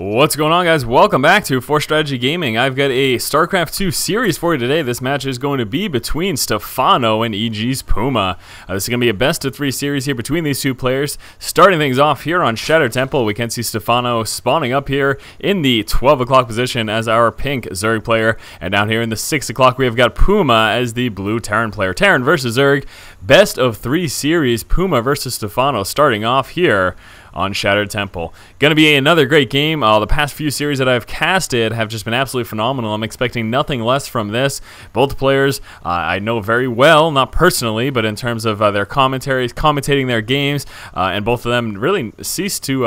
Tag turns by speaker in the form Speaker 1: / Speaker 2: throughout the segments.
Speaker 1: What's going on, guys? Welcome back to For Strategy Gaming. I've got a StarCraft 2 series for you today. This match is going to be between Stephano and EG's Puma. This is going to be a best-of-3 series here between these two players. Starting things off here on Shattered Temple, we can see Stephano spawning up here in the 12 o'clock position as our pink Zerg player. And down here in the 6 o'clock, we have got Puma as the blue Terran player. Terran versus Zerg, best-of-3 series, Puma versus Stephano, starting off here on Shattered Temple. Going to be another great game. The past few series that I've casted have just been absolutely phenomenal. I'm expecting nothing less from this. Both players I know very well, not personally, but in terms of their commentaries, commentating their games, and both of them really cease to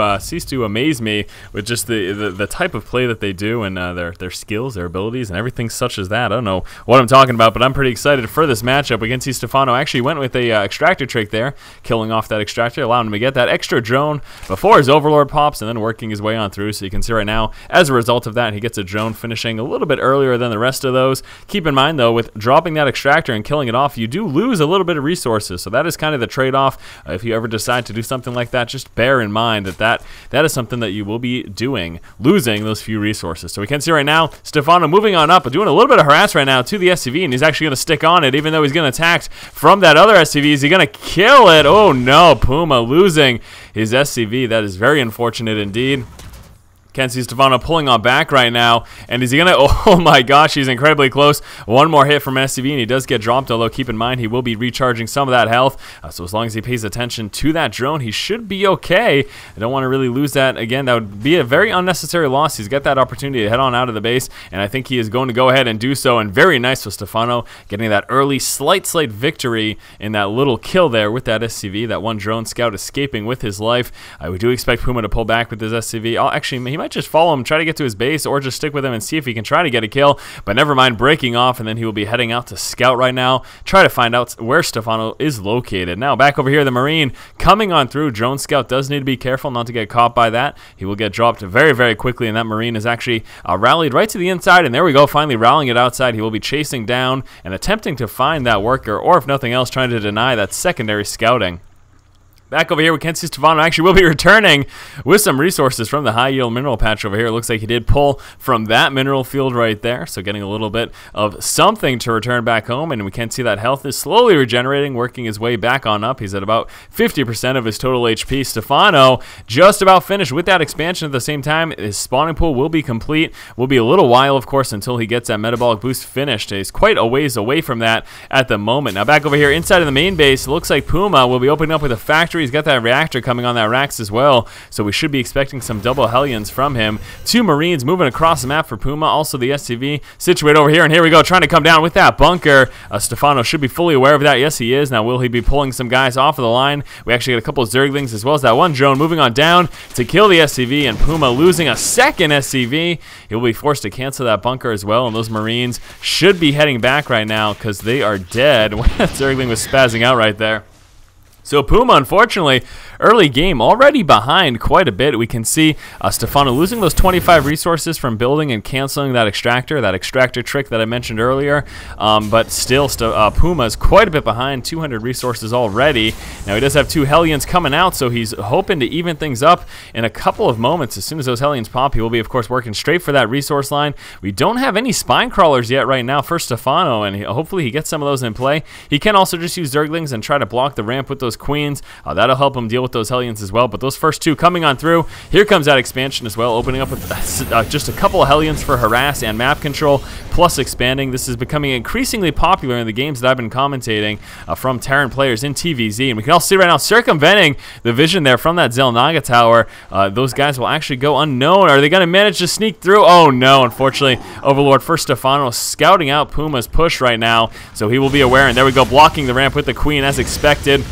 Speaker 1: amaze me with just the type of play that they do and their skills, their abilities, and everything such as that. I don't know what I'm talking about, but I'm pretty excited for this matchup. We can see Stephano actually went with a extractor trick there, killing off that extractor, allowing him to get that extra drone before his Overlord pops and then working his way on through. So you can see right now, as a result of that, he gets a drone finishing a little bit earlier than the rest of those. Keep in mind, though, with dropping that extractor and killing it off, you do lose a little bit of resources. So that is kind of the trade-off. If you ever decide to do something like that, just bear in mind that is something that you will be doing, losing those few resources. So we can see right now, Stephano moving on up, but doing a little bit of harass right now to the SCV, and he's actually going to stick on it, even though he's getting attacked from that other SCV. Is he going to kill it? Oh no, Puma losing his SCV. That is very unfortunate indeed. Can see Stephano pulling on back right now, and is he gonna? Oh my gosh, he's incredibly close. One more hit from SCV, and he does get dropped. Although keep in mind, he will be recharging some of that health. So as long as he pays attention to that drone, he should be okay. I don't want to really lose that again. That would be a very unnecessary loss. He's got that opportunity to head on out of the base, and I think he is going to go ahead and do so. And very nice with Stephano getting that early slight victory in that little kill there with that SCV. That one drone scout escaping with his life. We do expect Puma to pull back with his SCV. Actually, he might just follow him, try to get to his base, or just stick with him and see if he can try to get a kill. But never mind, breaking off, and then he will be heading out to scout right now, try to find out where Stephano is located. Now back over here, the Marine coming on through. Drone scout does need to be careful not to get caught by that. He will get dropped very quickly, and that Marine is actually rallied right to the inside, and there we go, finally rallying it outside. He will be chasing down and attempting to find that worker, or if nothing else, trying to deny that secondary scouting. Back over here, we can see Stephano actually will be returning with some resources from the high-yield mineral patch over here. It looks like he did pull from that mineral field right there, so getting a little bit of something to return back home, and we can see that health is slowly regenerating, working his way back on up. He's at about 50% of his total HP. Stephano just about finished with that expansion at the same time. His spawning pool will be complete. Will be a little while, of course, until he gets that metabolic boost finished. He's quite a ways away from that at the moment. Now back over here, inside of the main base, it looks like Puma will be opening up with a factory. He's got that reactor coming on that Rax as well, so we should be expecting some double Hellions from him. Two Marines moving across the map for Puma, also the SCV situated over here, and here we go, trying to come down with that bunker. Stephano should be fully aware of that. Yes, he is. Now, will he be pulling some guys off of the line? We actually got a couple of Zerglings as well as that one drone moving on down to kill the SCV, and Puma losing a second SCV. He will be forced to cancel that bunker as well, and those Marines should be heading back right now because they are dead. That Zergling was spazzing out right there. So Puma, unfortunately, early game already behind quite a bit. We can see Stephano losing those 25 resources from building and canceling that extractor trick that I mentioned earlier. But still, Puma is quite a bit behind, 200 resources already. Now he does have two Hellions coming out, so he's hoping to even things up in a couple of moments. As soon as those Hellions pop, he will be, of course, working straight for that resource line. We don't have any spine crawlers yet right now for Stephano, and hopefully he gets some of those in play. He can also just use Zerglings and try to block the ramp with those Queens. That'll help him deal with those Hellions as well. But those first two coming on through, here comes that expansion as well, opening up with just a couple of Hellions for harass and map control, plus expanding. This is becoming increasingly popular in the games that I've been commentating from Terran players in TVZ. And we can all see right now, circumventing the vision there from that Zelnaga tower. Those guys will actually go unknown. Are they going to manage to sneak through? Oh no, unfortunately, Overlord for Stephano scouting out Puma's push right now, so he will be aware. And there we go, blocking the ramp with the Queen as expected.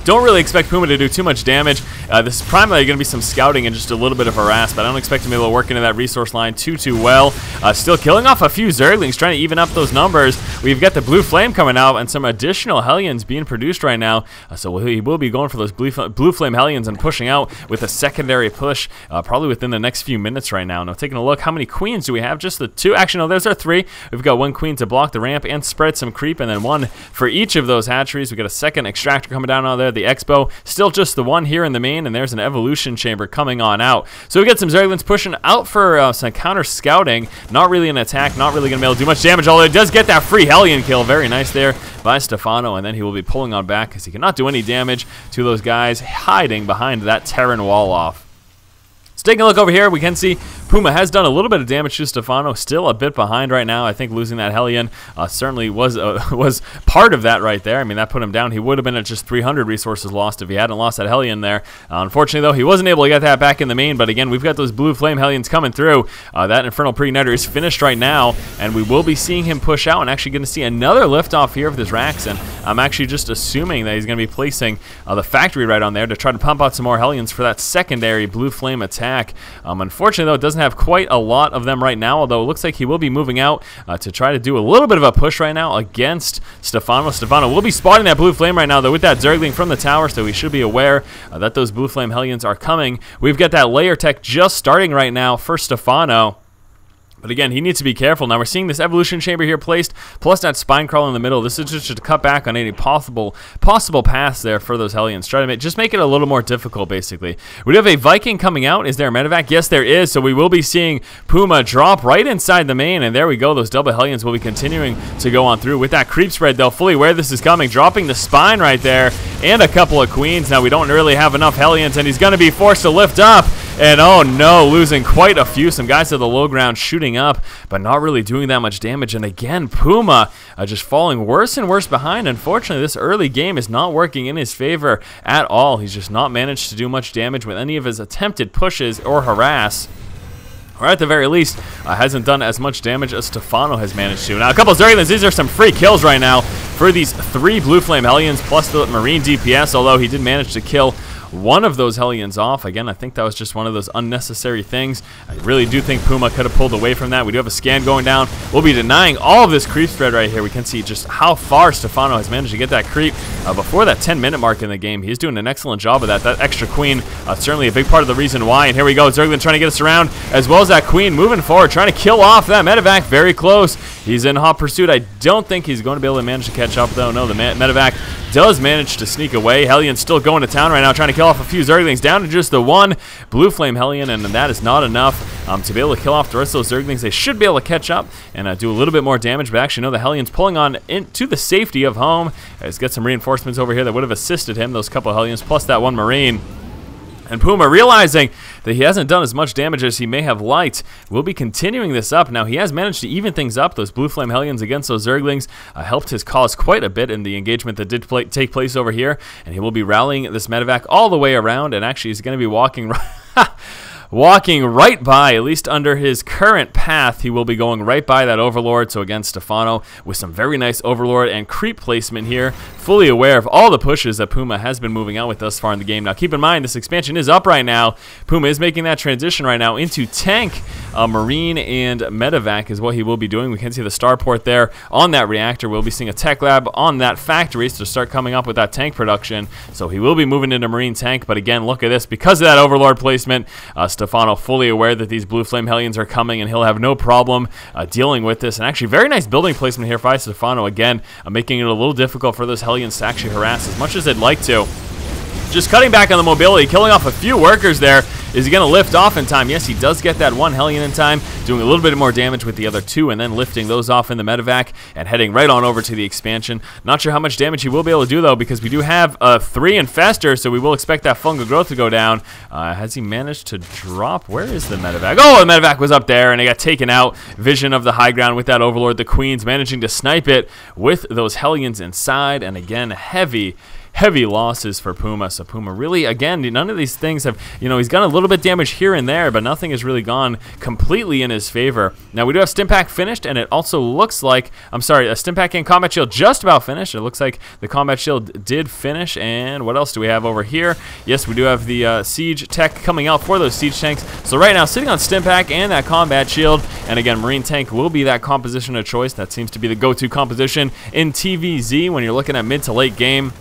Speaker 1: Don't really expect Puma to do too much damage. This is primarily going to be some scouting and just a little bit of harass, but I don't expect him to be able to work into that resource line too well. Still killing off a few Zerglings, trying to even up those numbers. We've got the Blue Flame coming out and some additional Hellions being produced right now. So he will be going for those Blue Flame Hellions and pushing out with a secondary push probably within the next few minutes right now. Now taking a look, how many Queens do we have? Just the two. Actually, no, those are three. We've got one Queen to block the ramp and spread some creep, and then one for each of those hatcheries. We've got a second extractor coming down out there. have the Expo, still just the one here in the main, and there's an evolution chamber coming on out. So we get some Zerglings pushing out for some counter scouting. Not really an attack, not really going to be able to do much damage, although it does get that free Hellion kill. Very nice there by Stephano, and then he will be pulling on back because he cannot do any damage to those guys hiding behind that Terran wall off. So taking a look over here, we can see Puma has done a little bit of damage to Stephano, still a bit behind right now. I think losing that Hellion certainly was part of that right there. I mean, that put him down. He would have been at just 300 resources lost if he hadn't lost that Hellion there. Unfortunately, though, he wasn't able to get that back in the main, but again, we've got those blue flame Hellions coming through. That Infernal Pre-Igniter is finished right now, and we will be seeing him push out and actually going to see another liftoff here of this Rax, and I'm actually just assuming that he's going to be placing the factory right on there to try to pump out some more Hellions for that secondary blue flame attack. Unfortunately, though, it doesn't have quite a lot of them right now, although it looks like he will be moving out to try to do a little bit of a push right now against Stephano. Stephano will be spotting that blue flame right now, though, with that Zergling from the tower, so he should be aware that those blue flame Hellions are coming. We've got that layer tech just starting right now for Stephano. But again, he needs to be careful. Now we're seeing this evolution chamber here placed, plus that spine crawl in the middle. This is just to cut back on any possible paths there for those Hellions. Try to just make it a little more difficult, basically. We do have a Viking coming out. Is there a medevac? Yes, there is. So we will be seeing Puma drop right inside the main, and there we go. Those double Hellions will be continuing to go on through with that creep spread, though. Fully aware this is coming, dropping the spine right there, and a couple of queens. Now we don't really have enough Hellions, and he's going to be forced to lift up. And oh no, losing quite a few. Some guys at the low ground shooting up, but not really doing that much damage. And again, Puma just falling worse and worse behind. Unfortunately, this early game is not working in his favor at all. He's just not managed to do much damage with any of his attempted pushes or harass. Or at the very least, hasn't done as much damage as Stephano has managed to. Now, a couple of Zerglings. These are some free kills right now for these 3 blue flame Hellions plus the Marine DPS, although he did manage to kill one of those Hellions off. Again, I think that was just one of those unnecessary things. I really do think Puma could have pulled away from that. We do have a scan going down. We'll be denying all of this creep spread right here. We can see just how far Stephano has managed to get that creep before that 10-minute mark in the game. He's doing an excellent job of that. That extra queen, certainly a big part of the reason why. And here we go. Zerglin trying to get us around, as well as that queen moving forward, trying to kill off that medevac. Very close. He's in hot pursuit. I don't think he's going to be able to manage to catch up, though. No, the medevac does manage to sneak away. Hellion's still going to town right now, trying to kill off a few Zerglings, down to just the one blue flame Hellion, and that is not enough to be able to kill off the rest of those Zerglings. They should be able to catch up and do a little bit more damage, but actually, no, the Hellion's pulling on into the safety of home. He's got some reinforcements over here that would have assisted him, those couple of Hellions, plus that one Marine. And Puma, realizing that he hasn't done as much damage as he may have liked, will be continuing this up. Now, he has managed to even things up. Those blue flame Hellions against those Zerglings helped his cause quite a bit in the engagement that did take place over here. And he will be rallying this medevac all the way around, and actually he's going to be walking walking right by, at least under his current path, he will be going right by that Overlord. So again, Stephano with some very nice Overlord and creep placement here, fully aware of all the pushes that Puma has been moving out with thus far in the game. Now keep in mind, this expansion is up right now. Puma is making that transition right now into tank, Marine, and medevac is what he will be doing. We can see the starport there on that reactor. We'll be seeing a tech lab on that factory to start coming up with that tank production. So he will be moving into Marine tank, but again, look at this. Because of that Overlord placement, Stephano fully aware that these blue flame Hellions are coming, and he'll have no problem dealing with this. And actually, very nice building placement here by Stephano, again, making it a little difficult for those Hellions to actually harass as much as they'd like to. Just cutting back on the mobility, killing off a few workers there. Is he going to lift off in time? Yes, he does get that one Hellion in time, doing a little bit more damage with the other two, and then lifting those off in the medevac and heading right on over to the expansion. Not sure how much damage he will be able to do, though, because we do have 3 infester, so we will expect that fungal growth to go down. Has he managed to drop? Where is the medevac? Oh, the medevac was up there, and it got taken out. Vision of the high ground with that Overlord. The Queen's managing to snipe it with those Hellions inside, and again, heavy losses for Puma. So Puma really, again, none of these things have, he's got a little bit damage here and there, but nothing has really gone completely in his favor. Now, we do have Stimpack finished, and it also looks like, a Stimpack and Combat Shield just about finished. It looks like the Combat Shield did finish, and what else do we have over here? Yes, we do have the Siege Tech coming out for those Siege Tanks. So right now, sitting on Stimpack and that Combat Shield, and again, Marine Tank will be that composition of choice. That seems to be the go-to composition in TVZ when you're looking at mid to late game.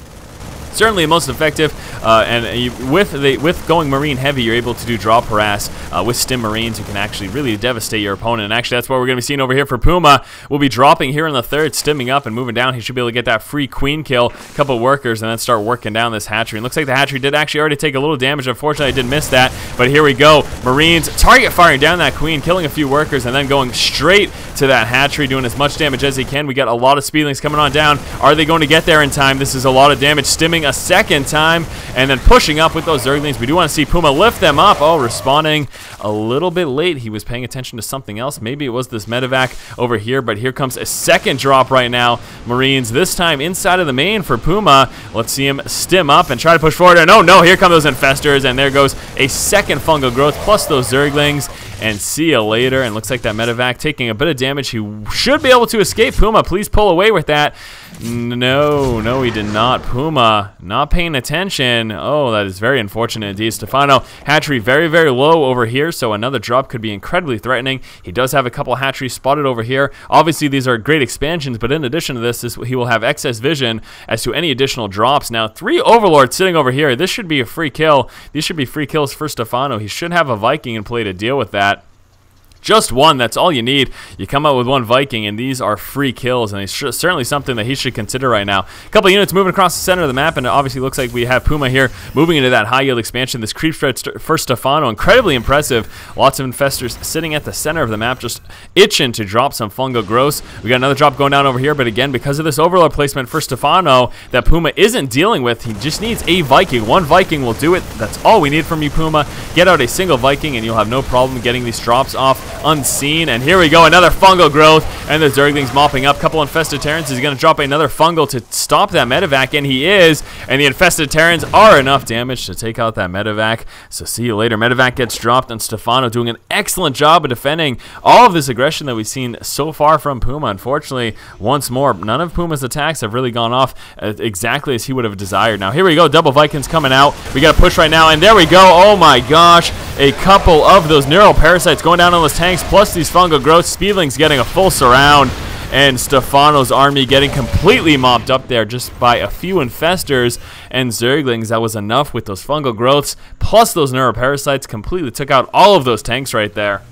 Speaker 1: Certainly most effective, and with going Marine heavy, you're able to do drop harass with Stim Marines. You can actually really devastate your opponent, and actually that's what we're going to be seeing over here for Puma. We'll be dropping here in the third, stimming up and moving down. He should be able to get that free queen kill, a couple workers, and then start working down this hatchery. And looks like the hatchery did actually already take a little damage. Unfortunately, I did miss that, but here we go. Marines target firing down that queen, killing a few workers, and then going straight to that hatchery, doing as much damage as he can. We got a lot of speedlings coming on down. Are they going to get there in time? This is a lot of damage. Stimming a second time and then pushing up with those Zerglings. We do want to see Puma lift them up. Oh, responding a little bit late. He was paying attention to something else. Maybe it was this medevac over here, but here comes a second drop right now. Marines, this time inside of the main for Puma. Let's see him stim up and try to push forward. And oh no, here come those infestors, and there goes a second fungal growth plus those Zerglings. And see you later. And looks like that medevac taking a bit of damage. He should be able to escape. Puma, please pull away with that. No, he did not. Puma not paying attention. Oh, that is very unfortunate indeed. Stephano, hatchery very, very low over here, so another drop could be incredibly threatening. He does have a couple hatcheries spotted over here. Obviously, these are great expansions, but in addition to this, he will have excess vision as to any additional drops. Now, 3 Overlords sitting over here. This should be a free kill. These should be free kills for Stephano. He should have a Viking in play to deal with that. Just one, that's all you need. You come out with one Viking, and these are free kills, and it's certainly something that he should consider right now. A couple of units moving across the center of the map, and it obviously looks like we have Puma here moving into that high yield expansion. This creep spread for Stephano, incredibly impressive. Lots of infestors sitting at the center of the map, just itching to drop some fungal growths. We got another drop going down over here, but again, because of this overlord placement for Stephano that Puma isn't dealing with, he just needs a Viking. One Viking will do it. That's all we need from you, Puma. Get out a single Viking, and you'll have no problem getting these drops off unseen. And here we go, another fungal growth, and the Zerglings mopping up. Couple infested Terrans. He's going to drop another fungal to stop that medevac, and he is. And the infested Terrans are enough damage to take out that medevac. So see you later. Medevac gets dropped, and Stephano doing an excellent job of defending all of this aggression that we've seen so far from Puma. Unfortunately, once more, none of Puma's attacks have really gone off exactly as he would have desired. Now here we go, double Vikings coming out. We got to push right now, and there we go. Oh my gosh, a couple of those neural parasites going down on those tanks, plus these fungal growths. Speedlings getting a full surround, and Stephano's army getting completely mopped up there just by a few infestors and Zerglings. That was enough with those fungal growths, plus those neuroparasites. Completely took out all of those tanks right there.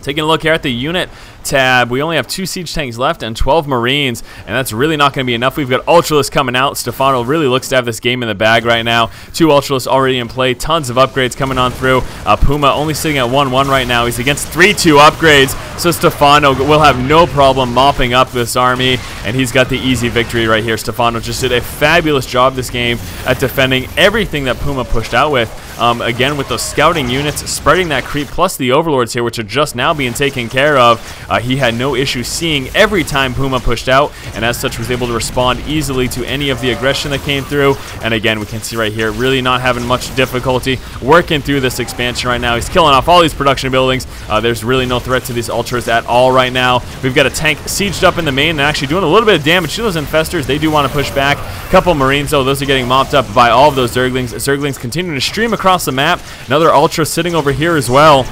Speaker 1: Taking a look here at the unit tab, we only have 2 siege tanks left and 12 Marines, and that's really not going to be enough. We've got Ultralisk coming out. Stephano really looks to have this game in the bag right now. 2 Ultralisks already in play, tons of upgrades coming on through. Puma only sitting at 1-1 right now. He's against 3-2 upgrades, so Stephano will have no problem mopping up this army, and he's got the easy victory right here. Stephano just did a fabulous job this game at defending everything that Puma pushed out with. Again, with those scouting units, spreading that creep, plus the overlords here, which are just now being taken care of. He had no issue seeing every time Puma pushed out, and as such was able to respond easily to any of the aggression that came through. And again, we can see right here, really not having much difficulty working through this expansion right now. He's killing off all these production buildings. There's really no threat to these ultras at all right now. We've got a tank sieged up in the main and actually doing a little bit of damage to those infestors. They do want to push back. Couple Marines, though, those are getting mopped up by all of those Zerglings. Zerglings continuing to stream across the map. Another ultra sitting over here as well.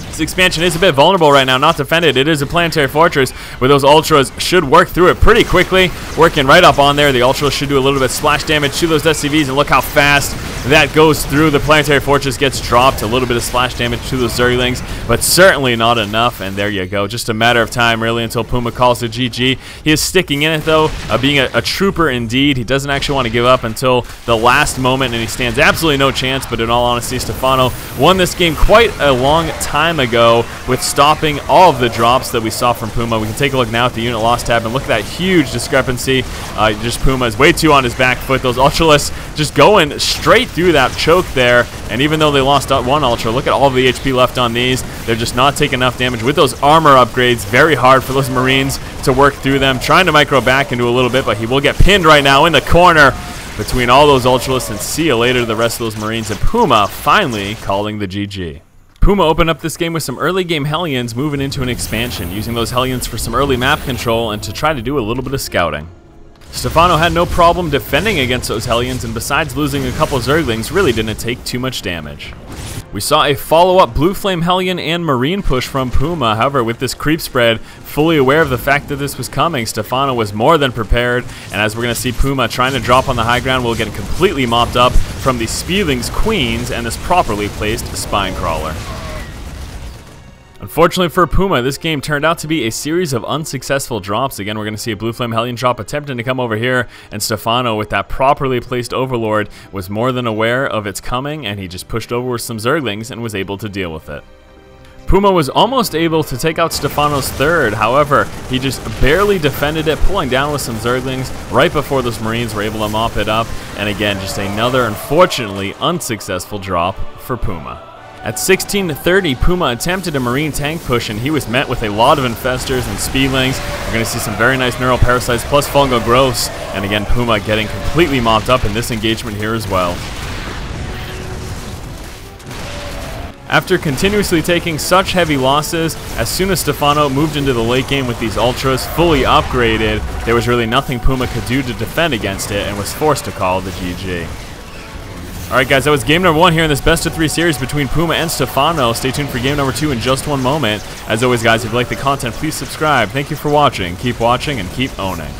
Speaker 1: This expansion is a bit vulnerable right now, not defended. It is a planetary fortress, where those ultras should work through it pretty quickly. Working right up on there. The ultras should do a little bit of splash damage to those SCVs, and look how fast that goes through. The planetary fortress gets dropped. A little bit of splash damage to those Zerglings, but certainly not enough. And there you go. Just a matter of time, really, until Puma calls it GG. He is sticking in it, though, being a trooper indeed. He doesn't actually want to give up until the last moment, and he stands absolutely no chance. But in all honesty, Stephano won this game quite a long time ago with stopping all of the drops that we saw from Puma. We can take a look now at the unit loss tab and look at that huge discrepancy. Just Puma is way too on his back foot. Those Ultralisks just going straight through that choke there, and even though they lost one Ultra, look at all of the HP left on these. They're just not taking enough damage. With those armor upgrades, very hard for those Marines to work through them. Trying to micro back into a little bit, but he will get pinned right now in the corner between all those Ultralisks, and see you later to the rest of those Marines. And Puma finally calling the GG. Puma opened up this game with some early game Hellions, moving into an expansion, using those Hellions for some early map control and to try to do a little bit of scouting. Stephano had no problem defending against those Hellions, and besides losing a couple Zerglings, really didn't take too much damage. We saw a follow-up Blue Flame Hellion and Marine push from Puma. However, with this creep spread, fully aware of the fact that this was coming, Stephano was more than prepared, and as we're going to see Puma trying to drop on the high ground, will get completely mopped up from the Spieling's Queens and this properly placed Spine Crawler. Unfortunately for Puma, this game turned out to be a series of unsuccessful drops. Again, we're going to see a Blue Flame Hellion drop attempting to come over here, and Stephano, with that properly placed Overlord, was more than aware of its coming, and he just pushed over with some Zerglings and was able to deal with it. Puma was almost able to take out Stephano's third, however, he just barely defended it, pulling down with some Zerglings right before those Marines were able to mop it up, and again, just another unfortunately unsuccessful drop for Puma. At 16:30, Puma attempted a Marine tank push, and he was met with a lot of Infestors and Speedlings. We're going to see some very nice Neural Parasites plus Fungal Growths, and again, Puma getting completely mopped up in this engagement here as well. After continuously taking such heavy losses, as soon as Stephano moved into the late game with these Ultras fully upgraded, there was really nothing Puma could do to defend against it, and was forced to call the GG. Alright guys, that was game number 1 here in this best of 3 series between Puma and Stephano. Stay tuned for game number 2 in just one moment. As always guys, if you like the content, please subscribe. Thank you for watching. Keep watching and keep owning.